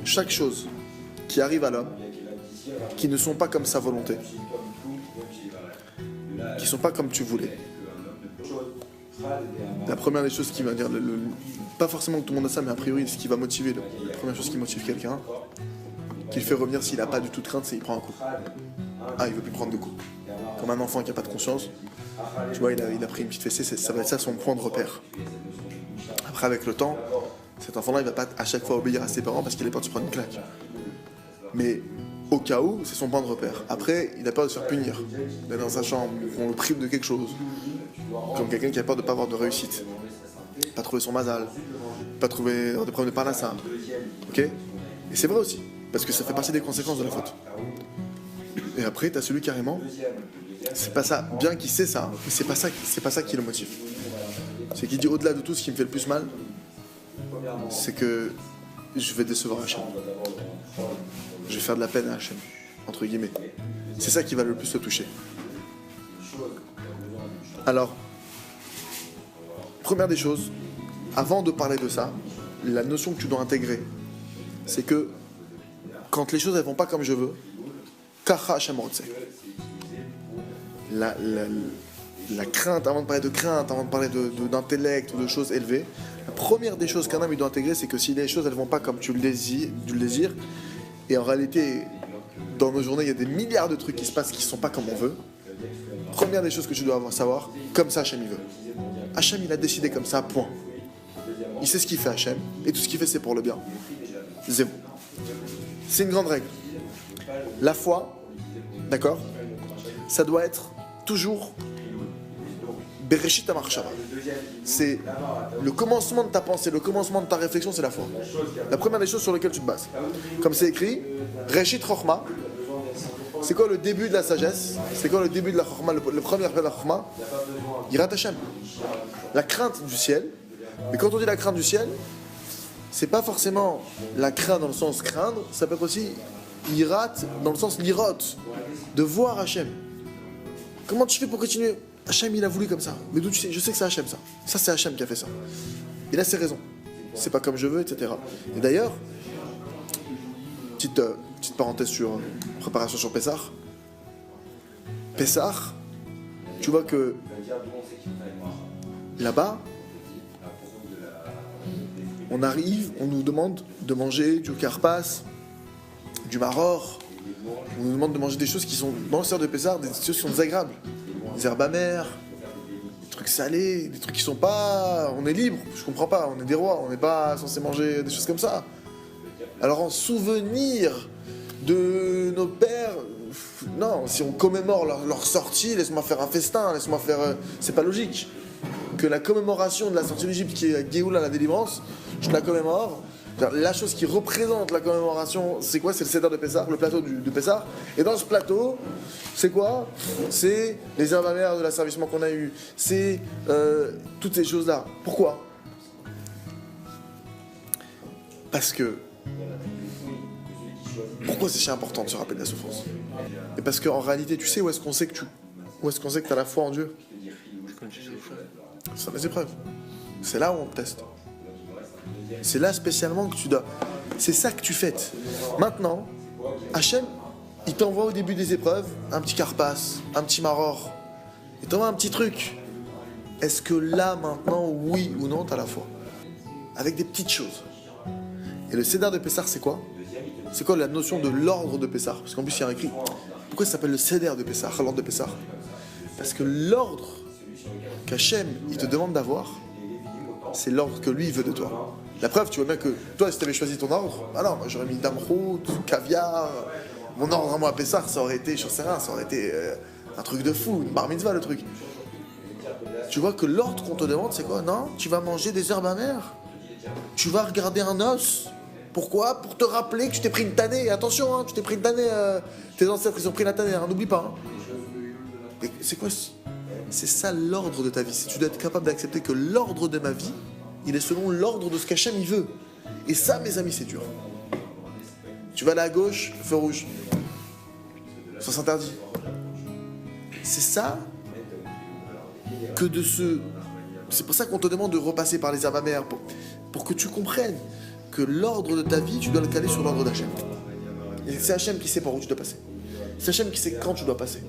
chaque chose qui arrive à l'homme, qui ne sont pas comme sa volonté, qui ne sont pas comme tu voulais. La première des choses qui va dire, pas forcément que tout le monde a ça, mais a priori, ce qui va motiver, la première chose qui motive quelqu'un, qui le fait revenir s'il n'a pas du tout de crainte, c'est qu'il prend un coup. Ah, il veut plus prendre de coups. Comme un enfant qui n'a pas de conscience, tu vois, il a pris une petite fessée, ça va être ça son point de repère. Après, avec le temps, cet enfant-là, il va pas à chaque fois obéir à ses parents parce qu'il a peur de se prendre une claque. Mais au cas où, c'est son point de repère. Après, il a peur de se faire punir, d'être dans sa chambre, qu'on le prive de quelque chose. Comme quelqu'un qui a peur de ne pas avoir de réussite, pas trouver son mazal, pas trouver des problèmes de parnassa. Ok? Et c'est vrai aussi, parce que ça fait partie des conséquences de la faute. Et après, t'as celui carrément, c'est pas ça, bien qu'il sait ça, mais c'est pas ça qui le motive. C'est qu'il dit au-delà de tout, ce qui me fait le plus mal, c'est que je vais décevoir Hachem. Je vais faire de la peine à Hachem, entre guillemets. C'est ça qui va le plus le toucher. Alors, première des choses, avant de parler de ça, la notion que tu dois intégrer, c'est que quand les choses ne vont pas comme je veux, Kacha Hachem Rotseh. La crainte, avant de parler de crainte, avant de parler d'intellect ou de choses élevées, la première des choses qu'un homme il doit intégrer, c'est que si les choses ne vont pas comme tu le désires, et en réalité, dans nos journées, il y a des milliards de trucs qui se passent qui ne sont pas comme on veut, première des choses que tu dois savoir, comme ça Hachem il veut. Hachem il a décidé comme ça, point. Il sait ce qu'il fait Hachem, et tout ce qu'il fait c'est pour le bien. Zéro. C'est une grande règle. La foi, d'accord, ça doit être toujours Bereshit HaMachshava. C'est le commencement de ta pensée, le commencement de ta réflexion, c'est la foi. La première des choses sur lesquelles tu te bases. Comme c'est écrit, Reshit Chochma. C'est quoi le début de la sagesse? C'est quoi le début de la Chochma? Le premier appel de la Chochma? Yirat Hashem. La crainte du ciel. Mais quand on dit la crainte du ciel, c'est pas forcément la crainte dans le sens craindre, ça peut être aussi Yirat dans le sens lirot, de voir Hashem. Comment tu fais pour continuer? Hashem il a voulu comme ça. Mais d'où tu sais? Je sais que c'est Hashem ça. Ça c'est Hashem qui a fait ça. Il a ses raisons. C'est pas comme je veux, etc. Et d'ailleurs, petite parenthèse sur préparation sur Pessah. Pessah, tu vois que là-bas, on arrive, on nous demande de manger du karpas, du maror. On nous demande de manger des choses qui sont, dans le sort de Pessah, des choses qui sont désagréables. Des herbes amères, des trucs salés, des trucs qui sont pas... On est libre, je comprends pas, on est des rois, on n'est pas censé manger des choses comme ça. Alors en souvenir de nos pères, non, si on commémore leur sortie, laisse-moi faire un festin, laisse-moi faire... c'est pas logique. Que la commémoration de la sortie d'Égypte, qui est Géoula, la délivrance, je la commémore. La chose qui représente la commémoration, c'est quoi? C'est le Seder de Pessah, le plateau de Pessah. Et dans ce plateau, c'est quoi? C'est les herbes amères de l'asservissement qu'on a eu. C'est toutes ces choses-là. Pourquoi? Parce que... Pourquoi c'est si important de se rappeler de la souffrance? Et parce qu'en réalité, tu sais où est-ce qu'on sait que tu as la foi en Dieu? C'est dans les épreuves. C'est là où on te teste. C'est là spécialement que tu dois... C'est ça que tu fêtes. Maintenant, Hachem, il t'envoie au début des épreuves un petit karpas, un petit maror. Il t'envoie un petit truc. Est-ce que là, maintenant, oui ou non, t'as la foi? Avec des petites choses. Et le Seder de Pessah, c'est quoi? C'est quoi la notion de l'ordre de Pessah? Parce qu'en plus, il y a écrit... Pourquoi ça s'appelle le Seder de Pessah, l'ordre de Pessah? Parce que l'ordre qu'Hachem, il te demande d'avoir, c'est l'ordre que lui, il veut de toi. La preuve, tu vois bien que toi, si tu avais choisi ton ordre, ah non, moi j'aurais mis damrout, caviar. Mon ordre à moi à Pessah, ça aurait été, je sais rien, ça aurait été un truc de fou, une bar mitzvah le truc. Tu vois que l'ordre qu'on te demande, c'est quoi? Non, tu vas manger des herbes amères. Tu vas regarder un os. Pourquoi? Pour te rappeler que tu t'es pris une tannée. Attention, hein, tu t'es pris une tannée. Tes ancêtres, ils ont pris la tannée, hein, n'oublie pas. Hein. Et c'est quoi? C'est ça l'ordre de ta vie. Si tu dois être capable d'accepter que l'ordre de ma vie, il est selon l'ordre de ce qu'Hachem il veut. Et ça, mes amis, c'est dur. Tu vas aller à gauche, feu rouge. Ça s'interdit. C'est ça que de ce... C'est pour ça qu'on te demande de repasser par les herbes amères, pour que tu comprennes que l'ordre de ta vie, tu dois le caler sur l'ordre d'Hachem. Et c'est Hachem qui sait par où tu dois passer. C'est Hachem qui sait quand tu dois passer.